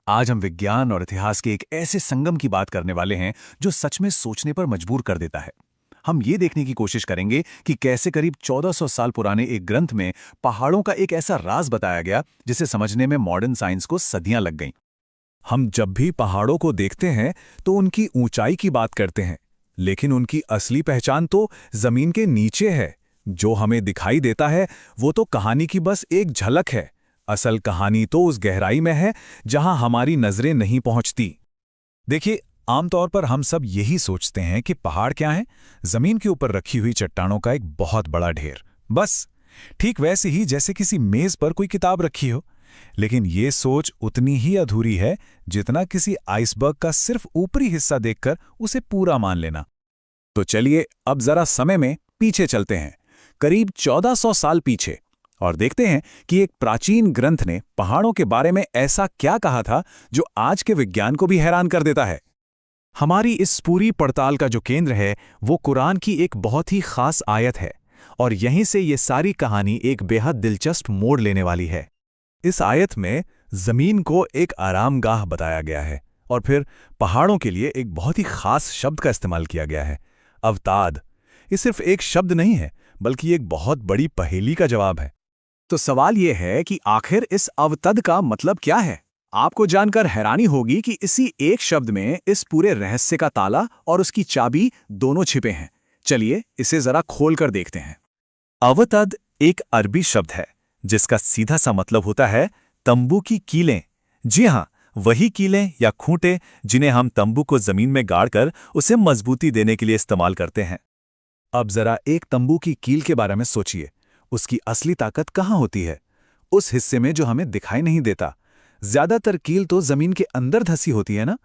आज हम विज्ञान और इतिहास के एक ऐसे संगम की बात करने वाले हैं जो सच में सोचने पर मजबूर कर देता है। हम ये देखने की कोशिश करेंगे कि कैसे करीब 1400 साल पुराने एक ग्रंथ में पहाड़ों का एक ऐसा राज बताया गया जिसे समझने में मॉडर्न साइंस को सदियां लग गईं। हम जब भी पहाड़ों को देखते हैं तो उनकी ऊंचाई की बात करते हैं, लेकिन उनकी असली पहचान तो जमीन के नीचे है। जो हमें दिखाई देता है वो तो कहानी की बस एक झलक है। असल कहानी तो उस गहराई में है जहां हमारी नजरें नहीं पहुंचती। देखिए, आमतौर पर हम सब यही सोचते हैं कि पहाड़ क्या है? जमीन के ऊपर रखी हुई चट्टानों का एक बहुत बड़ा ढेर, बस। ठीक वैसे ही जैसे किसी मेज पर कोई किताब रखी हो। लेकिन ये सोच उतनी ही अधूरी है जितना किसी आइसबर्ग का सिर्फ ऊपरी हिस्सा देखकर उसे पूरा मान लेना। तो चलिए अब जरा समय में पीछे चलते हैं, करीब 1400 साल पीछे, और देखते हैं कि एक प्राचीन ग्रंथ ने पहाड़ों के बारे में ऐसा क्या कहा था जो आज के विज्ञान को भी हैरान कर देता है। हमारी इस पूरी पड़ताल का जो केंद्र है वो कुरान की एक बहुत ही खास आयत है, और यहीं से ये सारी कहानी एक बेहद दिलचस्प मोड़ लेने वाली है। इस आयत में जमीन को एक आरामगाह बताया गया है, और फिर पहाड़ों के लिए एक बहुत ही खास शब्द का इस्तेमाल किया गया है, अवताद। ये सिर्फ एक शब्द नहीं है, बल्कि एक बहुत बड़ी पहेली का जवाब है। तो सवाल यह है कि आखिर इस अवतद का मतलब क्या है। आपको जानकर हैरानी होगी कि इसी एक शब्द में इस पूरे रहस्य का ताला और उसकी चाबी दोनों छिपे हैं। चलिए इसे जरा खोलकर देखते हैं। अवतद एक अरबी शब्द है जिसका सीधा सा मतलब होता है तंबू की कीलें। जी हां, वही कीलें या खूंटे जिन्हें हम तंबू को जमीन में गाड़कर उसे मजबूती देने के लिए इस्तेमाल करते हैं। अब जरा एक तंबू की कील के बारे में सोचिए। उसकी असली ताकत कहाँ होती है? उस हिस्से में जो हमें दिखाई नहीं देता। ज्यादातर कील तो जमीन के अंदर धसी होती है ना,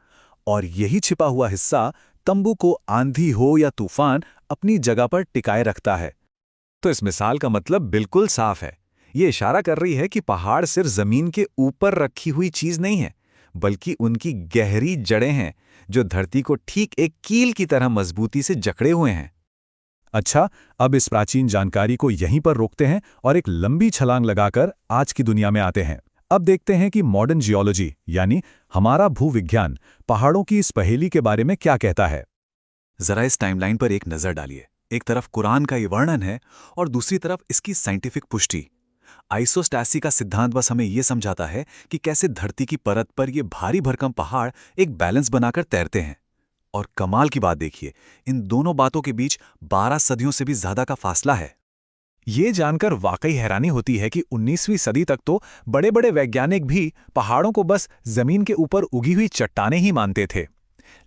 और यही छिपा हुआ हिस्सा तंबू को आंधी हो या तूफान अपनी जगह पर टिकाए रखता है। तो इस मिसाल का मतलब बिल्कुल साफ है। ये इशारा कर रही है कि पहाड़ सिर्फ जमीन के ऊपर रखी हुई चीज नहीं है, बल्कि उनकी गहरी जड़ें हैं जो धरती को ठीक एक कील की तरह मजबूती से जकड़े हुए हैं। अच्छा, अब इस प्राचीन जानकारी को यहीं पर रोकते हैं और एक लंबी छलांग लगाकर आज की दुनिया में आते हैं। अब देखते हैं कि मॉडर्न जियोलॉजी यानी हमारा भूविज्ञान पहाड़ों की इस पहेली के बारे में क्या कहता है। जरा इस टाइमलाइन पर एक नजर डालिए। एक तरफ कुरान का ये वर्णन है और दूसरी तरफ इसकी साइंटिफिक पुष्टि। आइसोस्टैसी का सिद्धांत बस हमें यह समझाता है कि कैसे धरती की परत पर ये भारी भरकम पहाड़ एक बैलेंस बनाकर तैरते हैं। और कमाल की बात देखिए, इन दोनों बातों के बीच 12 सदियों से भी ज्यादा का फासला है। ये जानकर वाकई हैरानी होती है कि 19वीं सदी तक तो बड़े बड़े वैज्ञानिक भी पहाड़ों को बस जमीन के ऊपर उगी हुई चट्टानें ही मानते थे।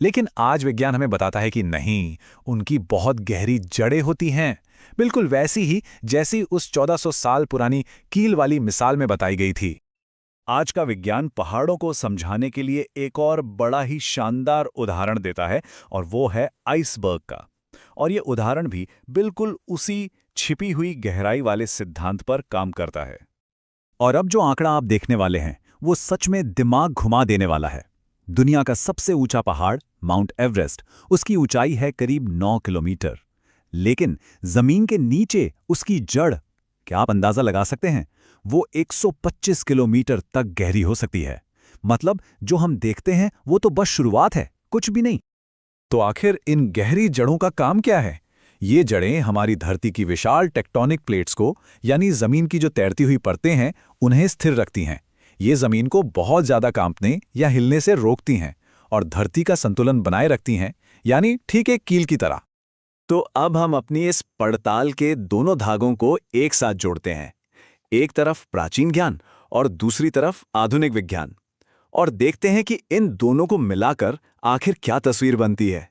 लेकिन आज विज्ञान हमें बताता है कि नहीं, उनकी बहुत गहरी जड़ें होती हैं, बिल्कुल वैसी ही जैसी उस 1400 साल पुरानी कील वाली मिसाल में बताई गई थी। आज का विज्ञान पहाड़ों को समझाने के लिए एक और बड़ा ही शानदार उदाहरण देता है, और वो है आइसबर्ग का। और ये उदाहरण भी बिल्कुल उसी छिपी हुई गहराई वाले सिद्धांत पर काम करता है। और अब जो आंकड़ा आप देखने वाले हैं वो सच में दिमाग घुमा देने वाला है। दुनिया का सबसे ऊंचा पहाड़ माउंट एवरेस्ट, उसकी ऊंचाई है करीब 9 किलोमीटर। लेकिन जमीन के नीचे उसकी जड़, क्या आप अंदाजा लगा सकते हैं? वो 125 किलोमीटर तक गहरी हो सकती है। मतलब जो हम देखते हैं वो तो बस शुरुआत है, कुछ भी नहीं। तो आखिर इन गहरी जड़ों का काम क्या है? ये जड़ें हमारी धरती की विशाल टेक्टोनिक प्लेट्स को, यानी जमीन की जो तैरती हुई परतें हैं, उन्हें स्थिर रखती हैं। ये जमीन को बहुत ज्यादा कांपने या हिलने से रोकती हैं और धरती का संतुलन बनाए रखती हैं, यानी ठीक एक कील की तरह। तो अब हम अपनी इस पड़ताल के दोनों धागों को एक साथ जोड़ते हैं। एक तरफ प्राचीन ज्ञान और दूसरी तरफ आधुनिक विज्ञान, और देखते हैं कि इन दोनों को मिलाकर आखिर क्या तस्वीर बनती है।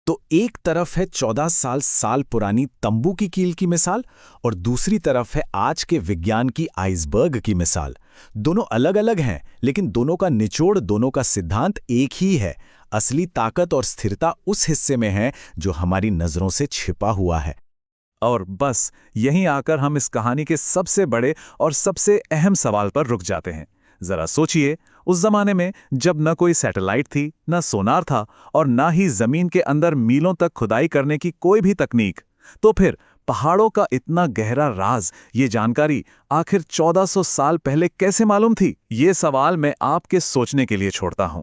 तो एक तरफ है 14 साल पुरानी तंबू की कील की मिसाल, और दूसरी तरफ है आज के विज्ञान की आइसबर्ग की मिसाल। दोनों अलग अलग हैं, लेकिन दोनों का निचोड़, दोनों का सिद्धांत एक ही है। असली ताकत और स्थिरता उस हिस्से में है जो हमारी नजरों से छिपा हुआ है। और बस यहीं आकर हम इस कहानी के सबसे बड़े और सबसे अहम सवाल पर रुक जाते हैं। जरा सोचिए, उस जमाने में जब न कोई सैटेलाइट थी, न सोनार था, और न ही जमीन के अंदर मीलों तक खुदाई करने की कोई भी तकनीक, तो फिर पहाड़ों का इतना गहरा राज, ये जानकारी आखिर 1400 साल पहले कैसे मालूम थी? ये सवाल मैं आपके सोचने के लिए छोड़ता हूं।